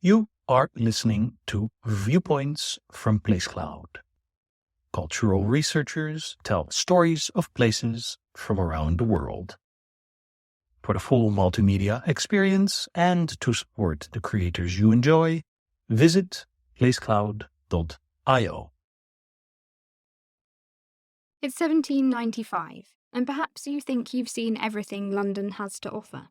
You are listening to Viewpoints from PlaceCloud. Cultural researchers tell stories of places from around the world. For the full multimedia experience and to support the creators you enjoy, visit placecloud.io. It's 1795, and perhaps you think you've seen everything London has to offer.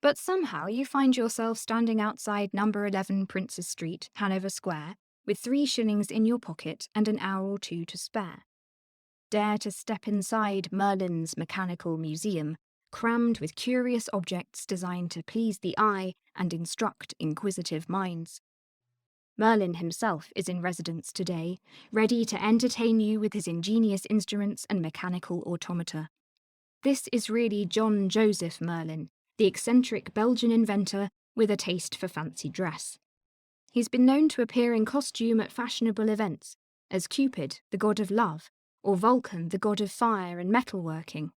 But somehow you find yourself standing outside number 11 Princes Street, Hanover Square, with 3 shillings in your pocket and an hour or two to spare. Dare to step inside Merlin's mechanical museum, crammed with curious objects designed to please the eye and instruct inquisitive minds. Merlin himself is in residence today, ready to entertain you with his ingenious instruments and mechanical automata. This is really John Joseph Merlin, the eccentric Belgian inventor with a taste for fancy dress. He's been known to appear in costume at fashionable events, as Cupid, the god of love, or Vulcan, the god of fire and metalworking.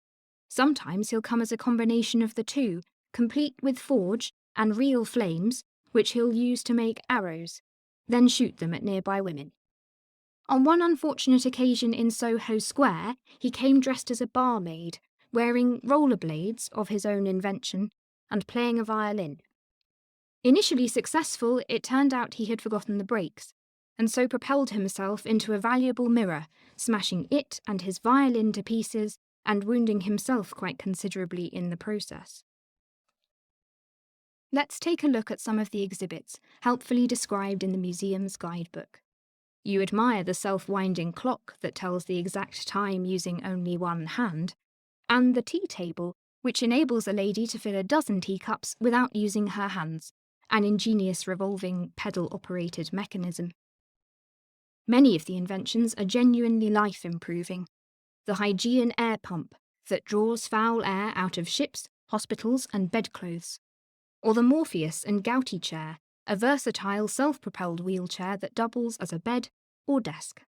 Sometimes he'll come as a combination of the two, complete with forge and real flames, which he'll use to make arrows, then shoot them at nearby women. On one unfortunate occasion in Soho Square, he came dressed as a barmaid, wearing rollerblades of his own invention and playing a violin. Initially successful, it turned out he had forgotten the brakes, and so propelled himself into a valuable mirror, smashing it and his violin to pieces and wounding himself quite considerably in the process. Let's take a look at some of the exhibits, helpfully described in the museum's guidebook. You admire the self-winding clock that tells the exact time using only one hand, and the tea table, which enables a lady to fill a dozen teacups without using her hands, an ingenious revolving pedal-operated mechanism. Many of the inventions are genuinely life-improving. The Hygean air pump that draws foul air out of ships, hospitals, and bedclothes. Or the Morpheus and Gouty chair, a versatile self-propelled wheelchair that doubles as a bed or desk.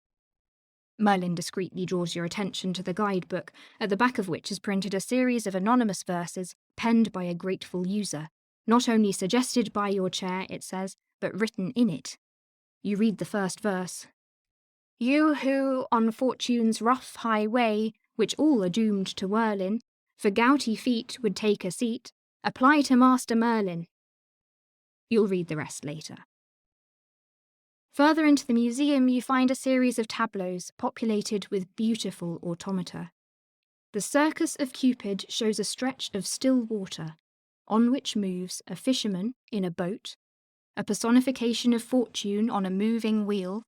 Merlin discreetly draws your attention to the guidebook, at the back of which is printed a series of anonymous verses penned by a grateful user, not only suggested by your chair, it says, but written in it. You read the first verse. You who, on fortune's rough highway, which all are doomed to whirl in, for gouty feet would take a seat, apply to Master Merlin. You'll read the rest later. Further into the museum, you find a series of tableaus populated with beautiful automata. The Circus of Cupid shows a stretch of still water, on which moves a fisherman in a boat, a personification of fortune on a moving wheel,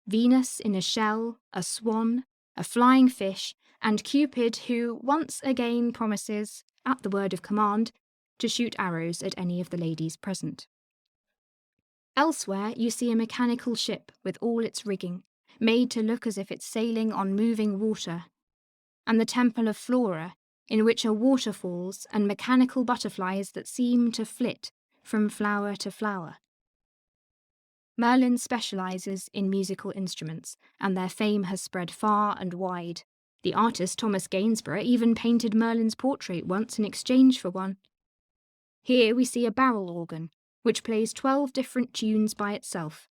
Venus in a shell, a swan, a flying fish, and Cupid who once again promises, at the word of command, to shoot arrows at any of the ladies present. Elsewhere, you see a mechanical ship with all its rigging, made to look as if it's sailing on moving water, and the Temple of Flora, in which are waterfalls and mechanical butterflies that seem to flit from flower to flower. Merlin specialises in musical instruments, and their fame has spread far and wide. The artist Thomas Gainsborough even painted Merlin's portrait once in exchange for one. Here we see a barrel organ, which plays 12 different tunes by itself,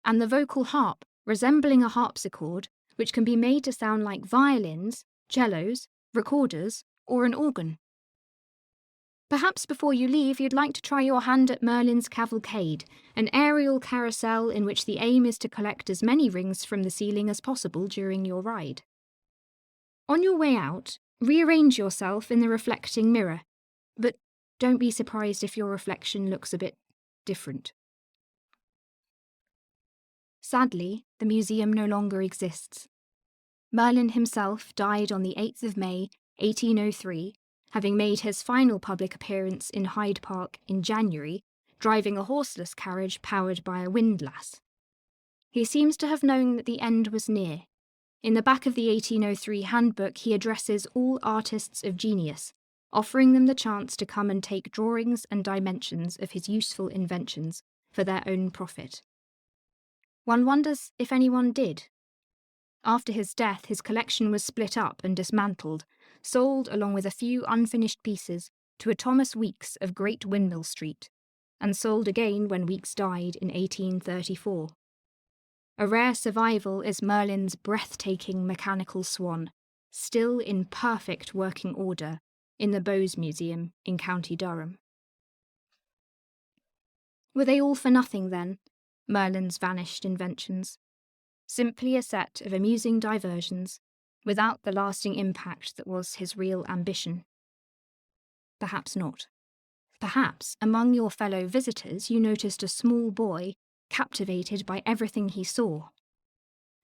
and the vocal harp, resembling a harpsichord, which can be made to sound like violins, cellos, recorders, or an organ. Perhaps before you leave, you'd like to try your hand at Merlin's Cavalcade, an aerial carousel in which the aim is to collect as many rings from the ceiling as possible during your ride. On your way out, rearrange yourself in the reflecting mirror, but don't be surprised if your reflection looks a bit different. Sadly, the museum no longer exists. Merlin himself died on the 8th of May, 1803, having made his final public appearance in Hyde Park in January, driving a horseless carriage powered by a windlass. He seems to have known that the end was near. In the back of the 1803 handbook, he addresses all artists of genius, offering them the chance to come and take drawings and dimensions of his useful inventions for their own profit. One wonders if anyone did. After his death, his collection was split up and dismantled, sold along with a few unfinished pieces to a Thomas Weeks of Great Windmill Street, and sold again when Weeks died in 1834. A rare survival is Merlin's breathtaking mechanical swan, still in perfect working order in the Bowes Museum in County Durham. Were they all for nothing then, Merlin's vanished inventions? Simply a set of amusing diversions, without the lasting impact that was his real ambition? Perhaps not. Perhaps among your fellow visitors you noticed a small boy captivated by everything he saw.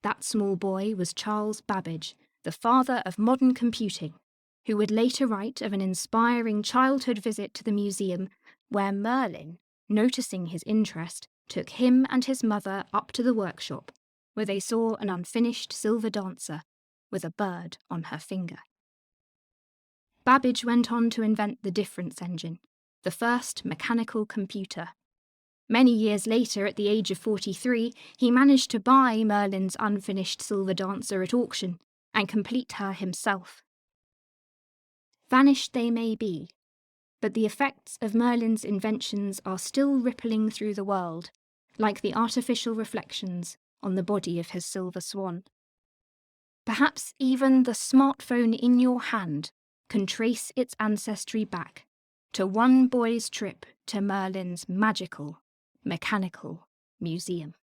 That small boy was Charles Babbage, the father of modern computing, who would later write of an inspiring childhood visit to the museum where Merlin, noticing his interest, took him and his mother up to the workshop, where they saw an unfinished silver dancer with a bird on her finger. Babbage went on to invent the difference engine, the first mechanical computer. Many years later, at the age of 43, he managed to buy Merlin's unfinished silver dancer at auction and complete her himself. Vanished they may be, but the effects of Merlin's inventions are still rippling through the world, like the artificial reflections on the body of his silver swan. Perhaps even the smartphone in your hand can trace its ancestry back to one boy's trip to Merlin's magical, mechanical museum.